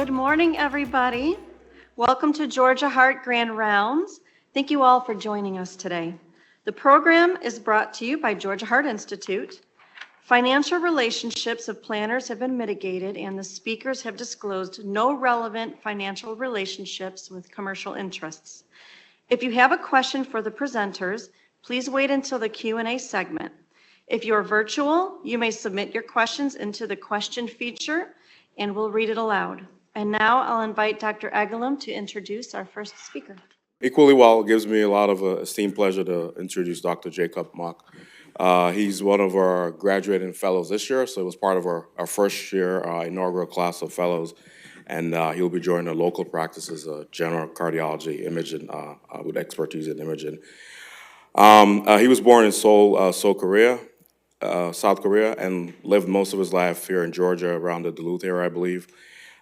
Good morning, everybody. Welcome to Georgia Heart Grand Rounds. Thank you all for joining us today. The program is brought to you by Georgia Heart Institute. Financial relationships of planners have been mitigated, and the speakers have disclosed no relevant financial relationships with commercial interests. If you have a question for the presenters, please wait until the Q&A segment. If you're virtual, you may submit your questions into the question feature, and we'll read it aloud. And now I'll invite Dr. Egelum to introduce our first speaker. Equally well, it gives me a lot of esteemed pleasure to introduce Dr. Jacob Mock. He's one of our graduating fellows this year, so it was part of our first year inaugural class of fellows, and he'll be joining a local practice as a general cardiology imaging with expertise in imaging. He was born in Seoul, South Korea, and lived most of his life here in Georgia, around the Duluth area, I believe.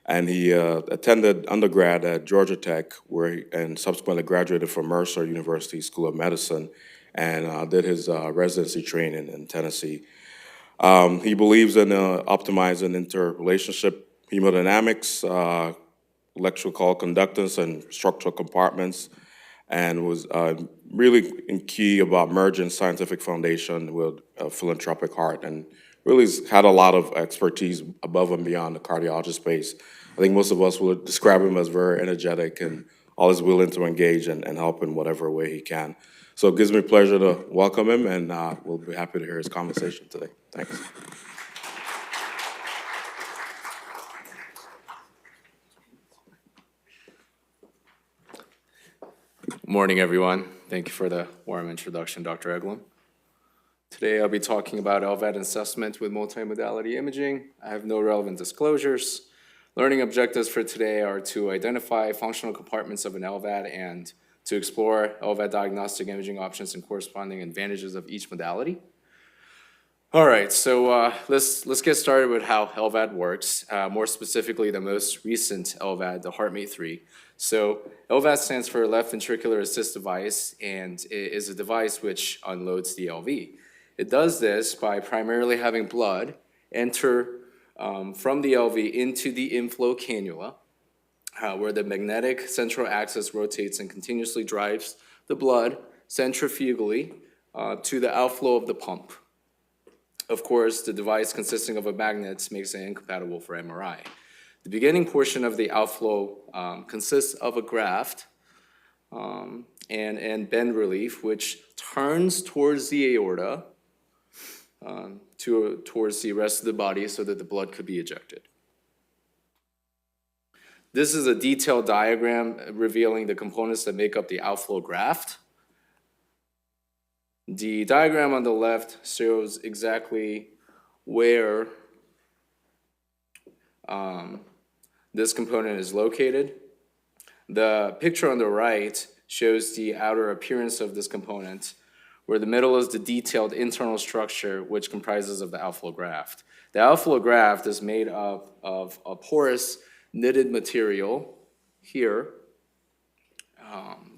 And he attended undergrad at Georgia Tech, and subsequently graduated from Mercer University School of Medicine, and did his residency training in Tennessee. He believes in optimizing interrelationship hemodynamics, electrical conductance, and structural compartments, and was really key about merging scientific foundation with a philanthropic heart, and really had a lot of expertise above and beyond the cardiology space. I think most of us would describe him as very energetic and always willing to engage and help in whatever way he can. So it gives me pleasure to welcome him, and we'll be happy to hear his conversation today. Thanks. Good morning, everyone. Thank you for the warm introduction, Dr. Egelum. Today, I'll be talking about LVAD assessment with multimodality imaging. I have no relevant disclosures. Learning objectives for today are to identify functional compartments of an LVAD and to explore LVAD diagnostic imaging options and corresponding advantages of each modality. All right, so let's get started with how LVAD works, more specifically the most recent LVAD, the HeartMate 3. So LVAD stands for Left Ventricular Assist Device, and it is a device which unloads the LV. It does this by primarily having blood enter from the LV into the inflow cannula, where the magnetic central axis rotates and continuously drives the blood centrifugally to the outflow of the pump. Of course, the device consisting of a magnet makes it incompatible for MRI. The beginning portion of the outflow consists of a graft and bend relief, which turns towards the aorta, towards the rest of the body so that the blood could be ejected. This is a detailed diagram revealing the components that make up the outflow graft. The diagram on the left shows exactly where this component is located. The picture on the right shows the outer appearance of this component, where the middle is the detailed internal structure which comprises of the outflow graft. The outflow graft is made up of a porous knitted material here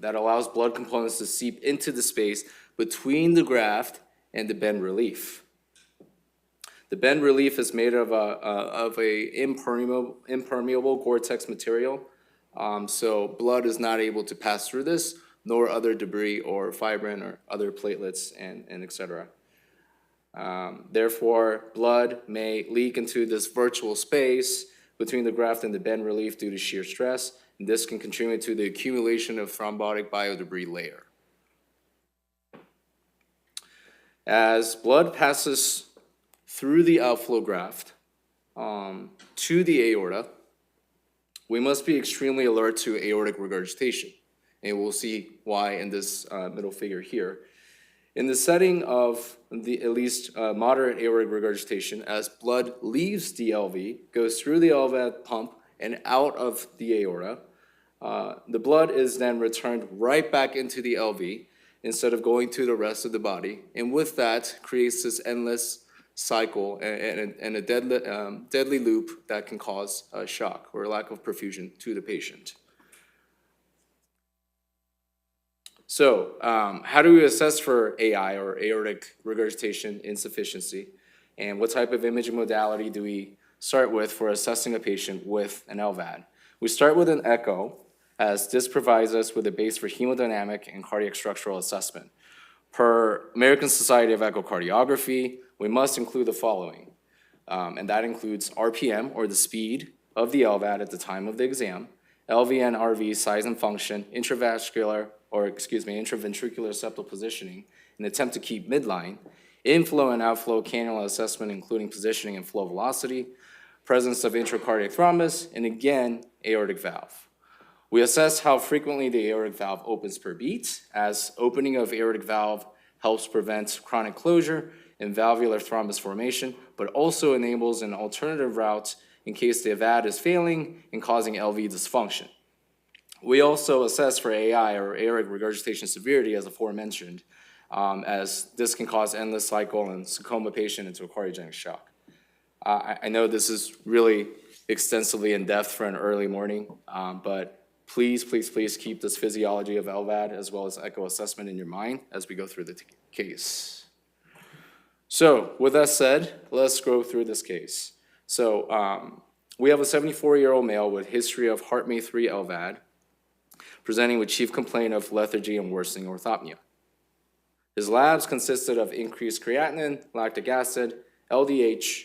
that allows blood components to seep into the space between the graft and the bend relief. The bend relief is made of a impermeable Gore-Tex material, so blood is not able to pass through this, nor other debris or fibrin or other platelets and et cetera. Therefore, blood may leak into this virtual space between the graft and the bend relief due to shear stress, and this can contribute to the accumulation of thrombotic biodebris layer. As blood passes through the outflow graft to the aorta, we must be extremely alert to aortic regurgitation. And we'll see why in this middle figure here. In the setting of the at least moderate aortic regurgitation, as blood leaves the LV, goes through the LVAD pump and out of the aorta, the blood is then returned right back into the LV instead of going to the rest of the body. And with that, creates this endless cycle and a deadly loop that can cause a shock or a lack of perfusion to the patient. So how do we assess for AI, or aortic regurgitation insufficiency? And what type of imaging modality do we start with for assessing a patient with an LVAD? We start with an echo, as this provides us with a base for hemodynamic and cardiac structural assessment. Per American Society of Echocardiography, we must include the following, and that includes RPM, or the speed of the LVAD at the time of the exam, LV and RV size and function, intraventricular septal positioning, an attempt to keep midline, inflow and outflow cannula assessment, including positioning and flow velocity, presence of intracardiac thrombus, and again, aortic valve. We assess how frequently the aortic valve opens per beat, as opening of aortic valve helps prevent chronic closure and valvular thrombus formation, but also enables an alternative route in case the VAD is failing and causing LV dysfunction. We also assess for AI, or aortic regurgitation severity, as aforementioned, as this can cause endless cycle and sarcoma patient into a cardiogenic shock. I know this is really extensively in depth for an early morning, but please keep this physiology of LVAD as well as echo assessment in your mind as we go through the case. So with that said, let's go through this case. So we have a 74-year-old male with history of HeartMate 3 LVAD, presenting with chief complaint of lethargy and worsening orthopnea. His labs consisted of increased creatinine, lactic acid, LDH,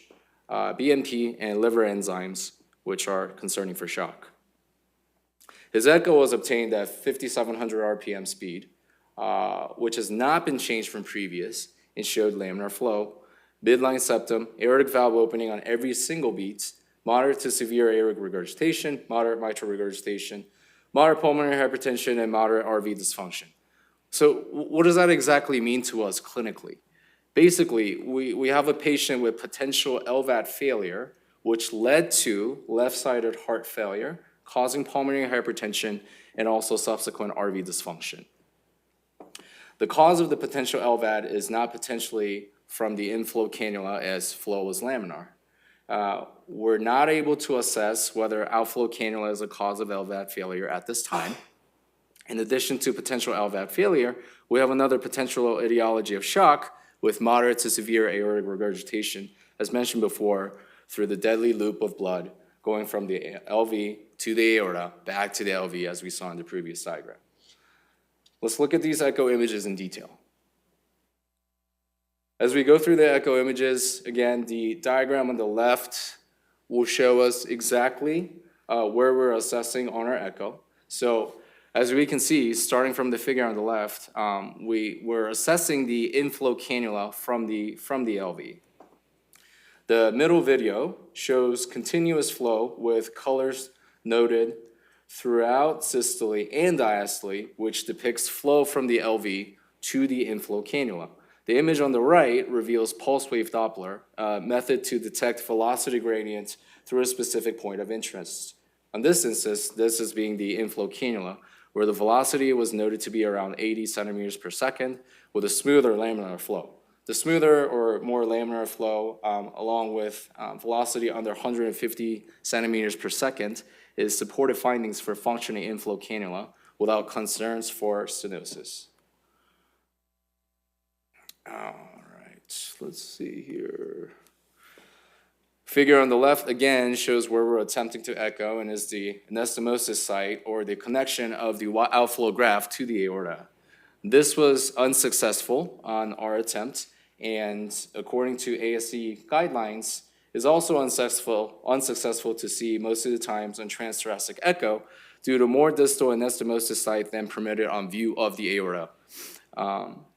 BNP, and liver enzymes, which are concerning for shock. His echo was obtained at 5,700 RPM speed, which has not been changed from previous, and showed laminar flow, midline septum, aortic valve opening on every single beat, moderate to severe aortic regurgitation, moderate mitral regurgitation, moderate pulmonary hypertension, and moderate RV dysfunction. So what does that exactly mean to us clinically? Basically, we have a patient with potential LVAD failure, which led to left-sided heart failure, causing pulmonary hypertension and also subsequent RV dysfunction. The cause of the potential LVAD is not potentially from the inflow cannula, as flow was laminar. We're not able to assess whether outflow cannula is a cause of LVAD failure at this time. In addition to potential LVAD failure, we have another potential etiology of shock with moderate to severe aortic regurgitation, as mentioned before, through the deadly loop of blood going from the LV to the aorta, back to the LV, as we saw in the previous diagram. Let's look at these echo images in detail. As we go through the echo images, again, the diagram on the left will show us exactly where we're assessing on our echo. So as we can see, starting from the figure on the left, we're assessing the inflow cannula from the LV. The middle video shows continuous flow with colors noted throughout systole and diastole, which depicts flow from the LV to the inflow cannula. The image on the right reveals pulse wave Doppler, a method to detect velocity gradient through a specific point of interest. On this instance, this is being the inflow cannula, where the velocity was noted to be around 80 centimeters per second with a smoother laminar flow. The smoother or more laminar flow, along with velocity under 150 centimeters per second, is supportive findings for functioning inflow cannula without concerns for stenosis. All right, let's see here. Figure on the left, again, shows where we're attempting to echo and is the anastomosis site, or the connection of the outflow graft to the aorta. This was unsuccessful on our attempt, and according to ASC guidelines, is also unsuccessful to see most of the times on transthoracic echo due to more distal anastomosis site than permitted on view of the aorta.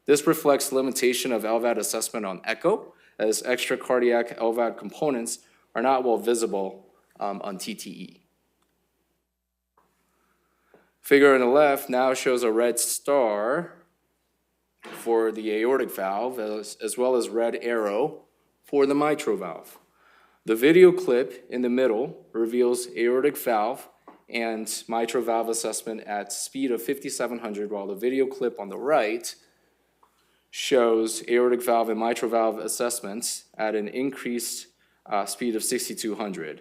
This reflects limitation of LVAD assessment on echo, as extracardiac LVAD components are not well visible on TTE. Figure on the left now shows a red star for the aortic valve, as well as red arrow for the mitral valve. The video clip in the middle reveals aortic valve and mitral valve assessment at speed of 5,700, while the video clip on the right shows aortic valve and mitral valve assessments at an increased speed of 6,200.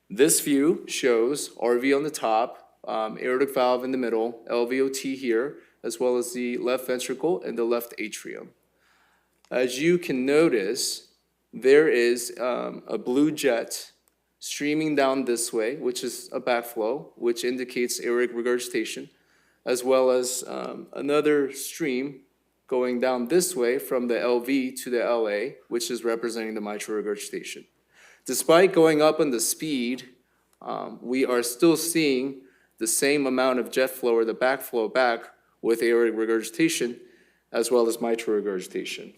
This view shows RV on the top, aortic valve in the middle, LVOT here, as well as the left ventricle and the left atrium. As you can notice, there is a blue jet streaming down this way, which is a backflow, which indicates aortic regurgitation, as well as another stream going down this way from the LV to the LA, which is representing the mitral regurgitation. Despite going up in the speed, we are still seeing the same amount of jet flow or the backflow back with aortic regurgitation as well as mitral regurgitation.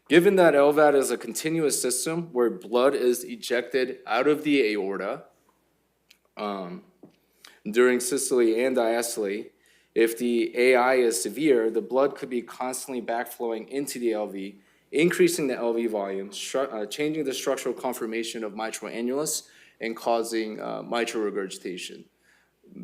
Given that LVAD is a continuous system where blood is ejected out of the aorta during systole and diastole, if the AI is severe, the blood could be constantly backflowing into the LV, increasing the LV volume, changing the structural conformation of mitral annulus, and causing mitral regurgitation.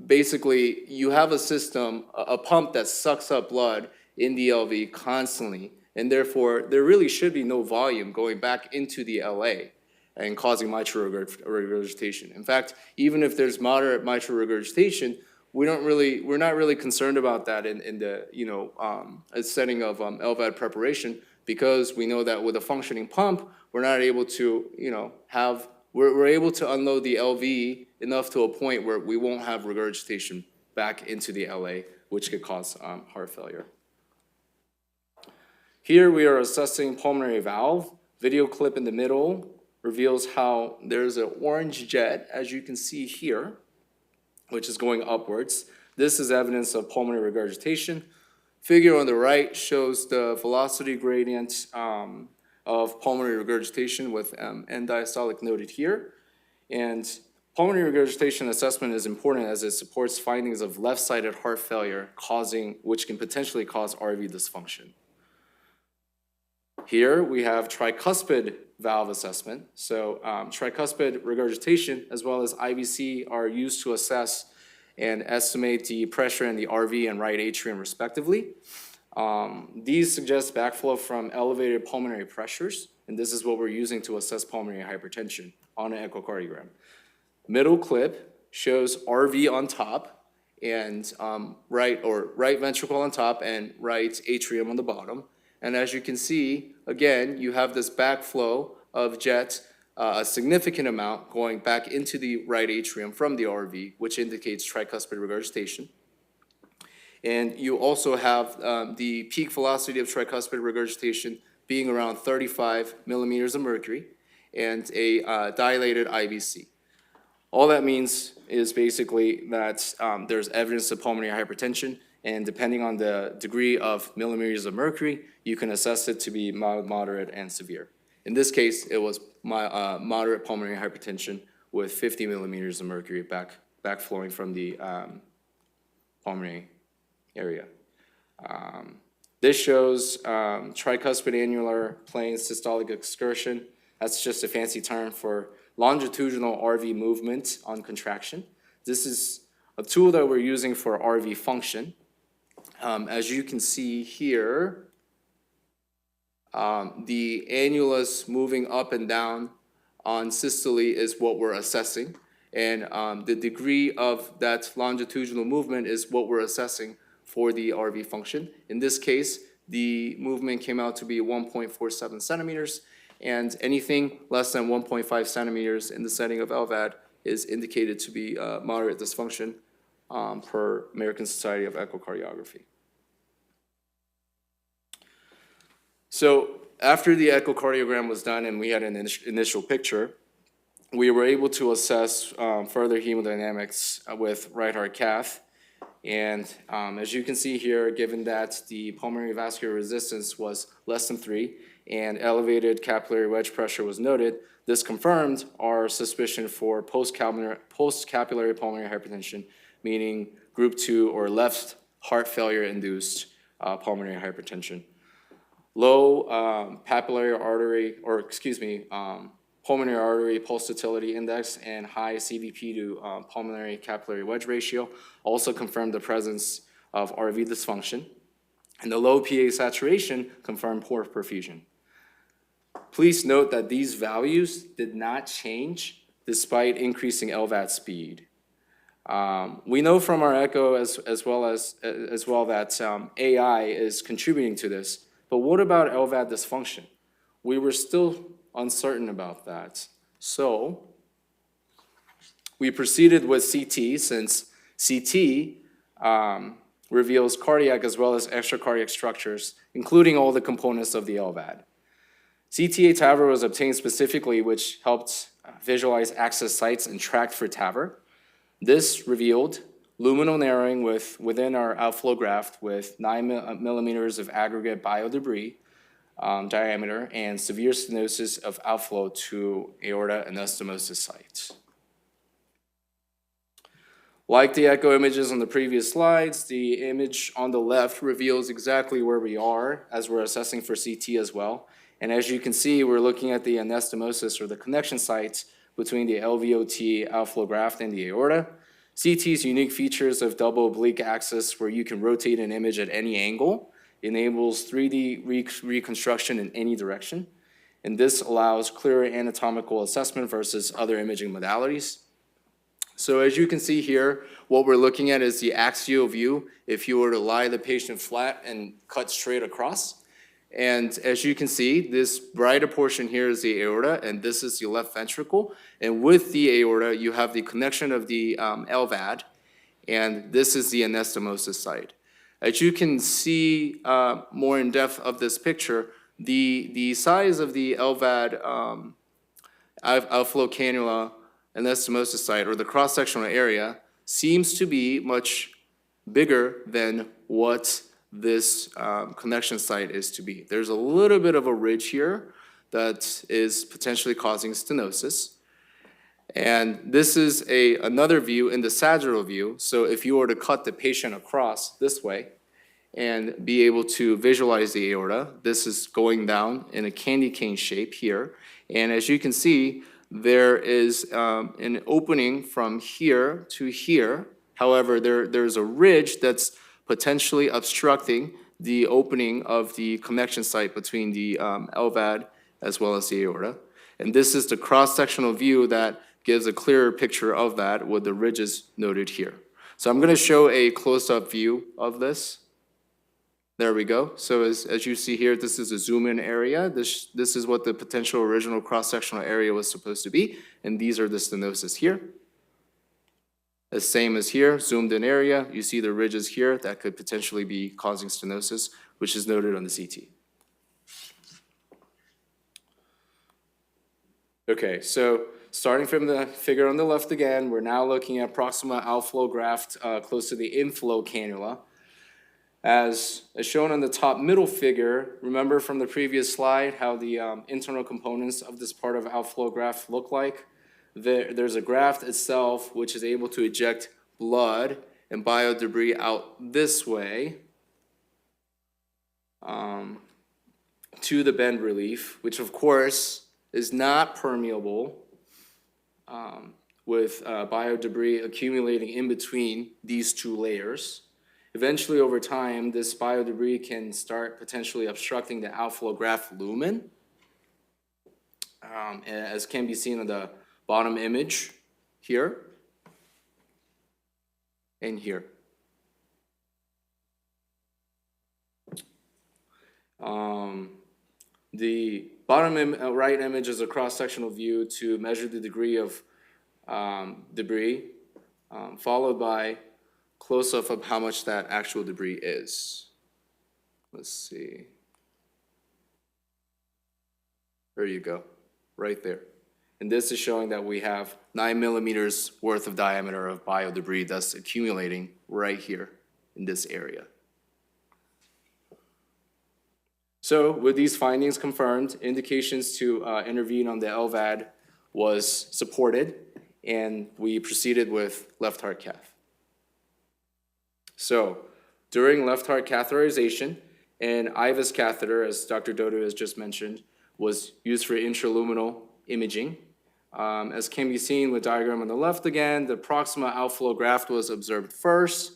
Basically, you have a system, a pump that sucks up blood in the LV constantly, and therefore there really should be no volume going back into the LA and causing mitral regurgitation. In fact, even if there's moderate mitral regurgitation, we're not really concerned about that in the setting of LVAD preparation, because we know that with a functioning pump, we're not able to we're able to unload the LV enough to a point where we won't have regurgitation back into the LA, which could cause heart failure. Here we are assessing pulmonary valve. Video clip in the middle reveals how there's an orange jet, as you can see here, which is going upwards. This is evidence of pulmonary regurgitation. Figure on the right shows the velocity gradient of pulmonary regurgitation with end diastolic noted here. And pulmonary regurgitation assessment is important as it supports findings of left-sided heart failure which can potentially cause RV dysfunction. Here we have tricuspid valve assessment. So tricuspid regurgitation as well as IVC are used to assess and estimate the pressure in the RV and right atrium respectively. These suggest backflow from elevated pulmonary pressures, and this is what we're using to assess pulmonary hypertension on an echocardiogram. Middle clip shows RV on top and right ventricle on top and right atrium on the bottom. And as you can see, again, you have this backflow of jet, a significant amount going back into the right atrium from the RV, which indicates tricuspid regurgitation. And you also have the peak velocity of tricuspid regurgitation being around 35 millimeters of mercury and a dilated IVC. All that means is basically that there's evidence of pulmonary hypertension, and depending on the degree of millimeters of mercury, you can assess it to be mild, moderate, and severe. In this case, it was moderate pulmonary hypertension with 50 millimeters of mercury backflowing from the pulmonary area. This shows tricuspid annular plane systolic excursion. That's just a fancy term for longitudinal RV movement on contraction. This is a tool that we're using for RV function. As you can see here, the annulus moving up and down on systole is what we're assessing, and the degree of that longitudinal movement is what we're assessing for the RV function. In this case, the movement came out to be 1.47 centimeters, and anything less than 1.5 centimeters in the setting of LVAD is indicated to be moderate dysfunction per American Society of Echocardiography. So after the echocardiogram was done and we had an initial picture, we were able to assess further hemodynamics with right heart cath. And as you can see here, given that the pulmonary vascular resistance was less than 3 and elevated capillary wedge pressure was noted, this confirmed our suspicion for post-capillary pulmonary hypertension, meaning group 2 or left heart failure induced pulmonary hypertension. Low pulmonary artery pulsatility index and high CVP to pulmonary capillary wedge ratio also confirmed the presence of RV dysfunction, and the low PA saturation confirmed poor perfusion. Please note that these values did not change despite increasing LVAD speed. We know from our echo as well that AI is contributing to this, but what about LVAD dysfunction? We were still uncertain about that. So we proceeded with CT since CT reveals cardiac as well as extracardiac structures, including all the components of the LVAD. CTA TAVR was obtained specifically, which helped visualize access sites and tracked for TAVR. This revealed luminal narrowing within our outflow graft with 9 millimeters of aggregate biodebris diameter and severe stenosis of outflow to aorta anastomosis sites. Like the echo images on the previous slides, the image on the left reveals exactly where we are as we're assessing for CT as well. And as you can see, we're looking at the anastomosis or the connection sites between the LVOT outflow graft and the aorta. CT's unique features of double oblique axis where you can rotate an image at any angle enables 3D reconstruction in any direction. And this allows clearer anatomical assessment versus other imaging modalities. So as you can see here, what we're looking at is the axial view if you were to lie the patient flat and cut straight across. And as you can see, this brighter portion here is the aorta, and this is the left ventricle. And with the aorta, you have the connection of the LVAD, and this is the anastomosis site. As you can see more in depth of this picture, the size of the LVAD outflow cannula anastomosis site, or the cross-sectional area, seems to be much bigger than what this connection site is to be. There's a little bit of a ridge here that is potentially causing stenosis. And this is another view in the sagittal view. So if you were to cut the patient across this way and be able to visualize the aorta, this is going down in a candy cane shape here. And as you can see, there is an opening from here to here. However, there's a ridge that's potentially obstructing the opening of the connection site between the LVAD as well as the aorta. And this is the cross-sectional view that gives a clearer picture of that with the ridges noted here. So I'm gonna show a close-up view of this. There we go. So as you see here, this is a zoom-in area. This is what the potential original cross-sectional area was supposed to be, and these are the stenosis here. The same as here, zoomed-in area. You see the ridges here that could potentially be causing stenosis, which is noted on the CT. Okay, so starting from the figure on the left again, we're now looking at proximal outflow graft close to the inflow cannula. As shown on the top middle figure, remember from the previous slide how the internal components of this part of outflow graft look like? There's a graft itself which is able to eject blood and biodebris out this way to the bend relief, which of course is not permeable with biodebris accumulating in between these two layers. Eventually, over time, this biodebris can start potentially obstructing the outflow graft lumen, as can be seen on the bottom image here and here. The bottom right image is a cross-sectional view to measure the degree of debris, followed by close-up of how much that actual debris is. Let's see. There you go, right there. And this is showing that we have 9 millimeters worth of diameter of biodebris that's accumulating right here in this area. So with these findings confirmed, indications to intervene on the LVAD was supported, and we proceeded with left heart cath. So during left heart catheterization, an IVUS catheter, as Dr. Dodo has just mentioned, was used for intraluminal imaging. As can be seen with diagram on the left again, the proximal outflow graft was observed first.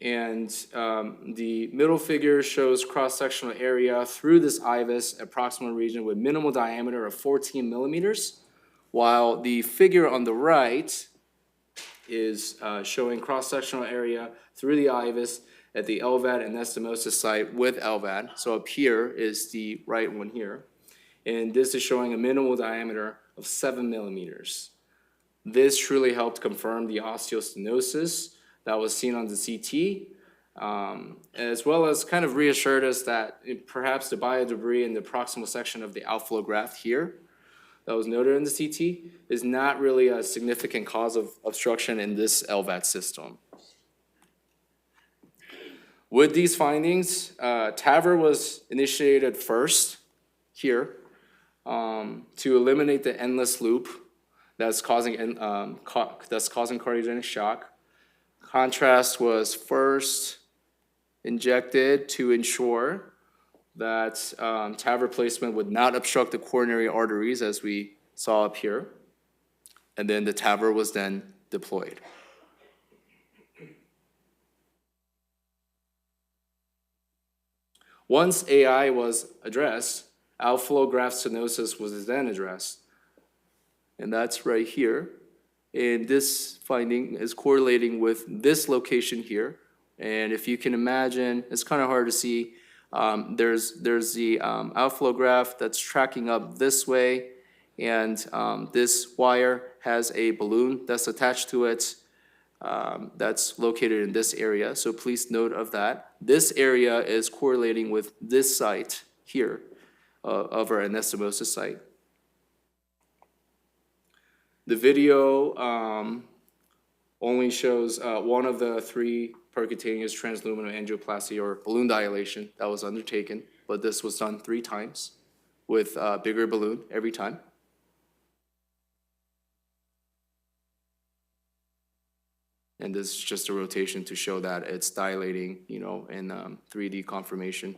And the middle figure shows cross-sectional area through this IVUS at proximal region with minimal diameter of 14 millimeters, while the figure on the right is showing cross-sectional area through the IVUS at the LVAD anastomosis site with LVAD. So up here is the right one here. and this is showing a minimal diameter of 7 millimeters. This truly helped confirm the osteostenosis that was seen on the CT, as well as kind of reassured us that perhaps the biodebris in the proximal section of the outflow graft here that was noted in the CT is not really a significant cause of obstruction in this LVAD system. With these findings, TAVR was initiated first here to eliminate the endless loop that's causing cardiogenic shock. Contrast was first injected to ensure that TAVR placement would not obstruct the coronary arteries, as we saw up here. And then the TAVR was then deployed. Once AI was addressed, outflow graft stenosis was then addressed. And that's right here. And this finding is correlating with this location here. And if you can imagine, it's kind of hard to see. There's the outflow graft that's tracking up this way, and this wire has a balloon that's attached to it that's located in this area. So please note of that. This area is correlating with this site here of our anastomosis site. The video only shows one of the 3 percutaneous transluminal angioplasty or balloon dilation that was undertaken, but this was done 3 times with a bigger balloon every time. And this is just a rotation to show that it's dilating, you know, in 3D conformation.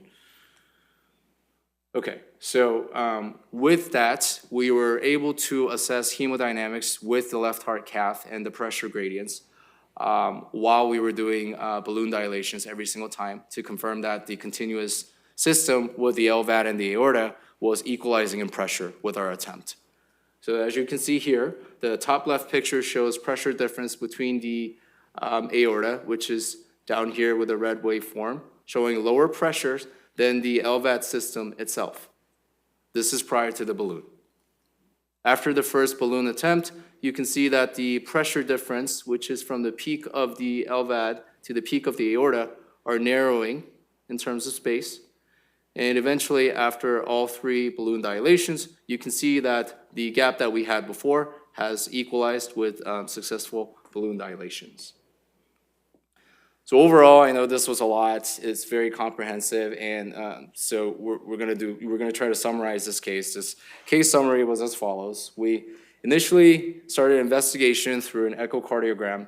Okay, so with that, we were able to assess hemodynamics with the left heart cath and the pressure gradients while we were doing balloon dilations every single time to confirm that the continuous system with the LVAD and the aorta was equalizing in pressure with our attempt. So as you can see here, the top left picture shows pressure difference between the aorta, which is down here with a red waveform, showing lower pressures than the LVAD system itself. This is prior to the balloon. After the first balloon attempt, you can see that the pressure difference, which is from the peak of the LVAD to the peak of the aorta, are narrowing in terms of space. And eventually, after all 3 balloon dilations, you can see that the gap that we had before has equalized with successful balloon dilations. So overall, I know this was a lot. It's very comprehensive, and so we're gonna try to summarize this case. This case summary was as follows: we initially started investigation through an echocardiogram.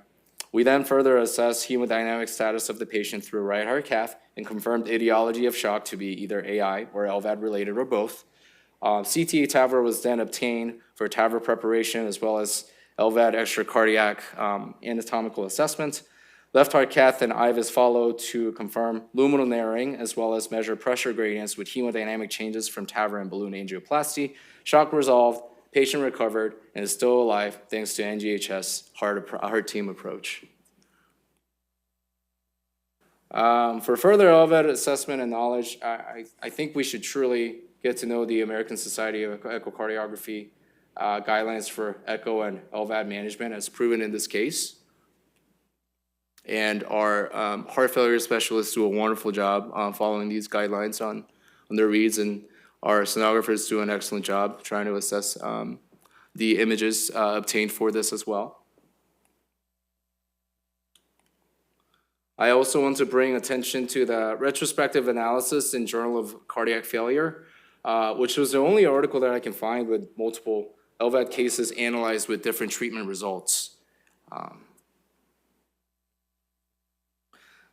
We then further assessed hemodynamic status of the patient through a right heart cath and confirmed etiology of shock to be either AI or LVAD related or both. CTA TAVR was then obtained for TAVR preparation as well as LVAD extracardiac anatomical assessment. Left heart cath and IVUS followed to confirm luminal narrowing as well as measure pressure gradients with hemodynamic changes from TAVR and balloon angioplasty. Shock resolved, patient recovered, and is still alive thanks to NGHS heart team approach. For further LVAD assessment and knowledge, I think we should truly get to know the American Society of Echocardiography guidelines for echo and LVAD management as proven in this case. And our heart failure specialists do a wonderful job following these guidelines on their reads, and our sonographers do an excellent job trying to assess the images obtained for this as well. I also want to bring attention to the retrospective analysis in Journal of Cardiac Failure, which was the only article that I can find with multiple LVAD cases analyzed with different treatment results.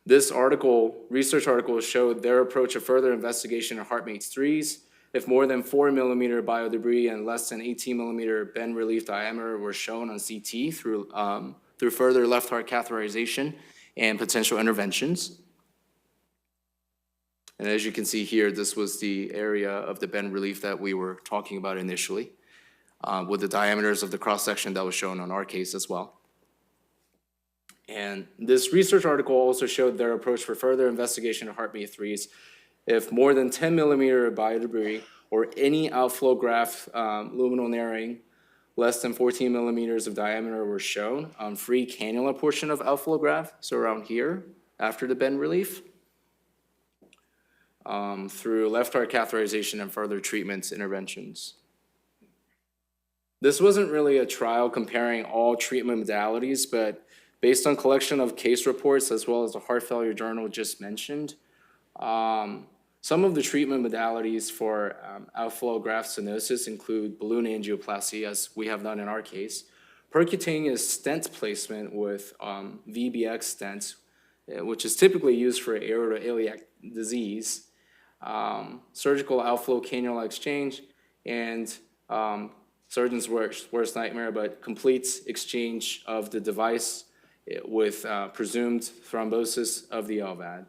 This research article showed their approach of further investigation of HeartMate's 3s. If more than 4 millimeter biodebris and less than 18 millimeter bend relief diameter were shown on CT through further left heart catheterization and potential interventions. And as you can see here, this was the area of the bend relief that we were talking about initially, with the diameters of the cross-section that was shown on our case as well. And this research article also showed their approach for further investigation of HeartMate 3s. If more than 10 millimeter biodebris or any outflow graft luminal narrowing less than 14 millimeters of diameter were shown on free cannula portion of outflow graft, so around here, after the bend relief, through left heart catheterization and further treatments interventions. This wasn't really a trial comparing all treatment modalities, but based on collection of case reports as well as the heart failure journal just mentioned, some of the treatment modalities for outflow graft stenosis include balloon angioplasty, as we have done in our case, percutaneous stent placement with VBX stents, which is typically used for aortoiliac disease, surgical outflow cannula exchange, and surgeon's worst nightmare, but complete exchange of the device with presumed thrombosis of the LVAD.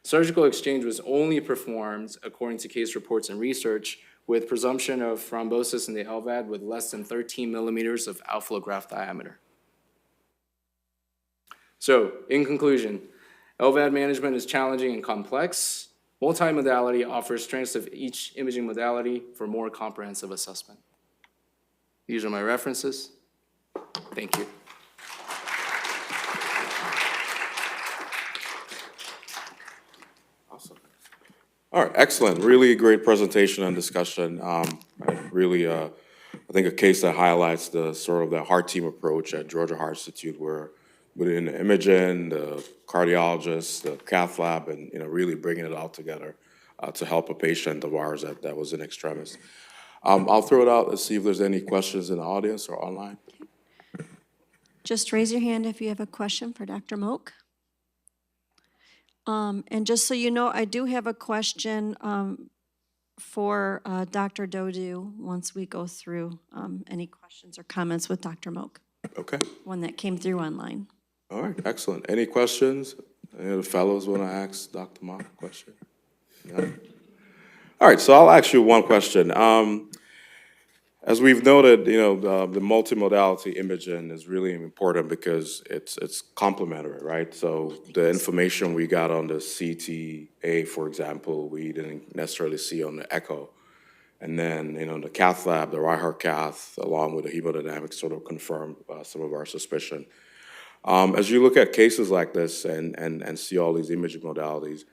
Surgical exchange was only performed, according to case reports and research, with presumption of thrombosis in the LVAD with less than 13 millimeters of outflow graft diameter. So, in conclusion, LVAD management is challenging and complex. Multimodality offers strengths of each imaging modality for more comprehensive assessment. These are my references. Thank you. Awesome. All right, excellent. Really great presentation and discussion. Really, I think a case that highlights the sort of the heart team approach at Georgia Heart Institute, where within the imaging, the cardiologist, the cath lab, and really bringing it all together to help a patient of ours that was in extremis. I'll throw it out and see if there's any questions in the audience or online. Just raise your hand if you have a question for Dr. Moak. And just so you know, I do have a question for Dr. Dodu once we go through any questions or comments with Dr. Moak. Okay. One that came through online. All right, excellent. Any questions? Any of the fellows want to ask Dr. Mock a question? No? All right, so I'll ask you one question. As we've noted, the multimodality imaging is really important because it's complementary, right? So the information we got on the CTA, for example, we didn't necessarily see on the echo. And then, the cath lab, the right heart cath, along with the hemodynamics, sort of confirmed some of our suspicion. As you look at cases like this and see all these imaging modalities,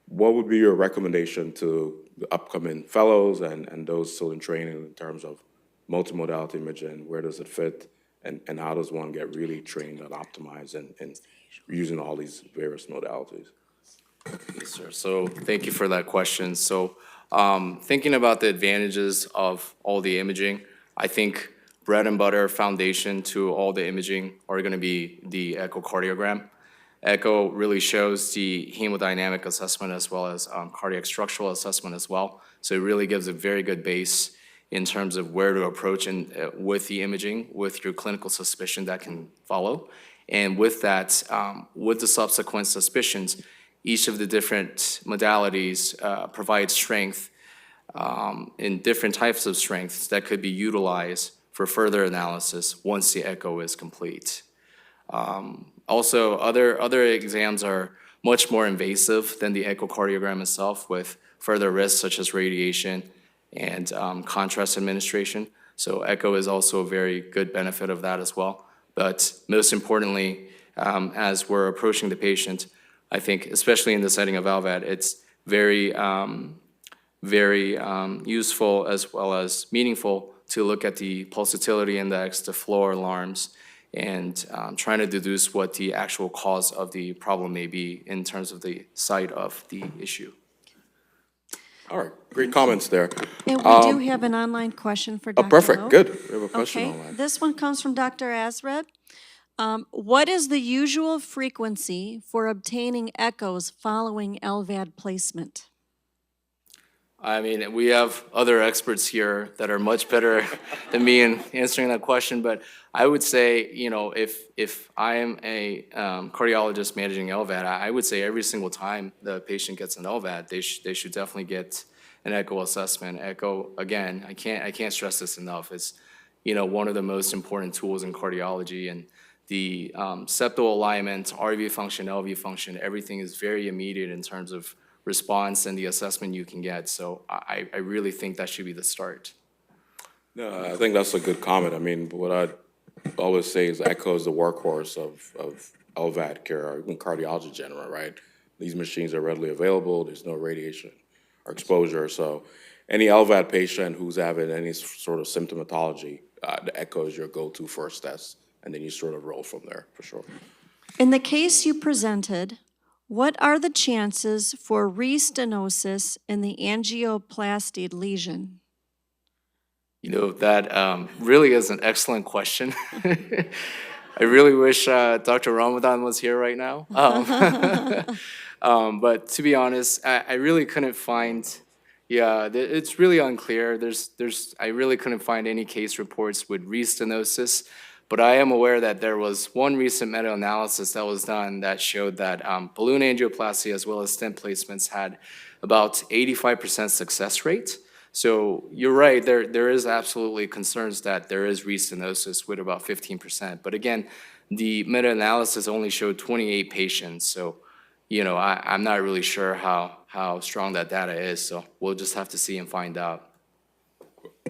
what would be your recommendation to the upcoming fellows and those still in training in terms of multimodality imaging? Where does it fit? And how does one get really trained and optimized and using all these various modalities? Yes, sir. So thank you for that question. So thinking about the advantages of all the imaging, I think bread and butter foundation to all the imaging are going to be the echocardiogram. Echo really shows the hemodynamic assessment as well as cardiac structural assessment as well. So it really gives a very good base in terms of where to approach and with the imaging, with your clinical suspicion that can follow. And with that, with the subsequent suspicions, each of the different modalities provide strength in different types of strengths that could be utilized for further analysis once the echo is complete. Also, other exams are much more invasive than the echocardiogram itself, with further risks such as radiation and contrast administration. So echo is also a very good benefit of that as well. But most importantly, as we're approaching the patient, I think, especially in the setting of LVAD, it's very useful as well as meaningful to look at the pulsatility index, the flow alarms, and trying to deduce what the actual cause of the problem may be in terms of the site of the issue. All right, great comments there. And we do have an online question for Dr. Oh, perfect, Moak. good. We have a question Okay, online. this one comes from Dr. Azred. What is the usual frequency for obtaining echoes following LVAD placement? I mean, we have other experts here that are much better than me in answering that question, but I would say, if I am a cardiologist managing LVAD, I would say every single time the patient gets an LVAD, they should definitely get an echo assessment. Echo, again, I can't stress this enough. It's, one of the most important tools in cardiology, and the septal alignment, RV function, LV function, everything is very immediate in terms of response and the assessment you can get. So I really think that should be the start. No, I think that's a good comment. I mean, what I always say is echoes the workhorse of LVAD care, or even cardiology in general, right? These machines are readily available, there's no radiation or exposure, so any LVAD patient who's having any sort of symptomatology, the echo is your go-to first test, and then you sort of roll from there, for sure. In the case you presented, what are the chances for restenosis in the angioplasty lesion? You know, that really is an excellent question. I really wish Dr. Ramadan was here right now. But to be honest, I really couldn't find, it's really unclear. I really couldn't find any case reports with restenosis, but I am aware that there was one recent meta-analysis that was done that showed that balloon angioplasty as well as stent placements had about 85% success rate. So you're right, there is absolutely concerns that there is restenosis with about 15%. But again, the meta-analysis only showed 28 patients. So, you know, I'm not really sure how strong that data is. So we'll just have to see and find out.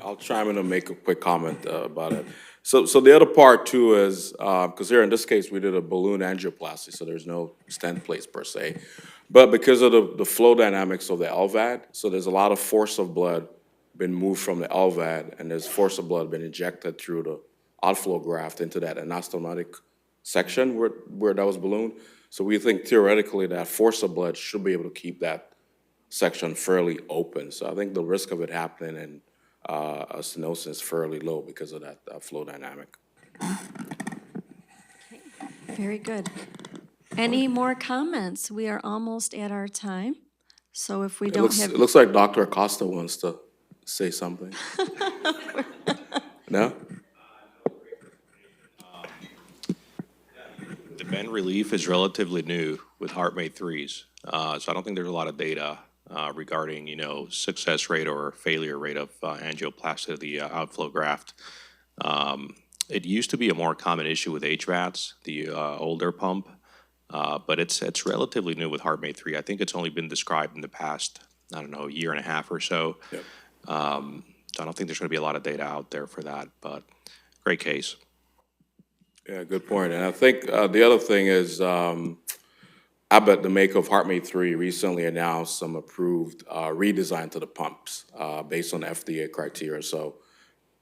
I'll chime in and make a quick comment about it. So the other part too is, because here in this case, we did a balloon angioplasty, so there's no stent placed per se. But because of the flow dynamics of the LVAD, so there's a lot of force of blood been moved from the LVAD, and there's force of blood been injected through the outflow graft into that anastomotic section where that was ballooned. So we think theoretically that force of blood should be able to keep that section fairly open. So I think the risk of it happening in a stenosis is fairly low because of that flow dynamic. Very good. Any more comments? We are almost at our time. So if we don't have. It looks like Dr. Acosta wants to say something. No? The bend relief is relatively new with HeartMate 3s. So I don't think there's a lot of data regarding, you know, success rate or failure rate of angioplasty of the outflow graft. It used to be a more common issue with HVADs, the older pump, but it's relatively new with HeartMate 3. I think it's only been described in the past, I don't know, a year and a half or so. Yep. So I don't think there's going to be a lot of data out there for that, but great case. Yeah, good point. And I think the other thing is Abbott, the maker of HeartMate 3, recently announced some approved redesign to the pumps based on FDA criteria. So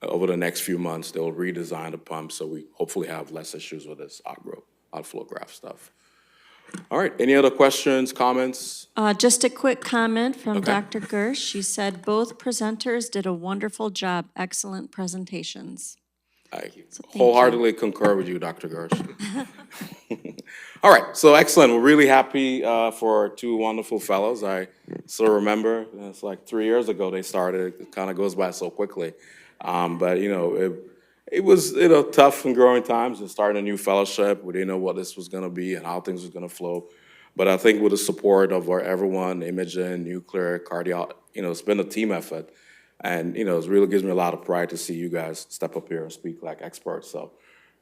over the next few months, they'll redesign the pumps so we hopefully have less issues with this outflow graft stuff. All right, any other questions, comments? Just a quick comment from Okay. Dr. Gersh. She said both presenters did a wonderful job, excellent presentations. I thank you. wholeheartedly concur with you, Dr. Gersh. All right, so excellent. We're really happy for our two wonderful fellows. I still remember, it's like 3 years ago they started. It kind of goes by so quickly. But, you know, it was, you know, tough and growing times and starting a new fellowship. We didn't know what this was going to be and how things was going to flow. But I think with the support of everyone, imaging, nuclear, cardio, you know, it's been a team effort. And, you know, it really gives me a lot of pride to see you guys step up here and speak like experts. So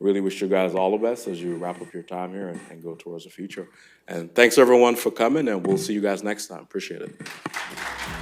really wish you guys all the best as you wrap up your time here and go towards the future. And thanks, everyone, for coming, and we'll see you guys next time. Appreciate it.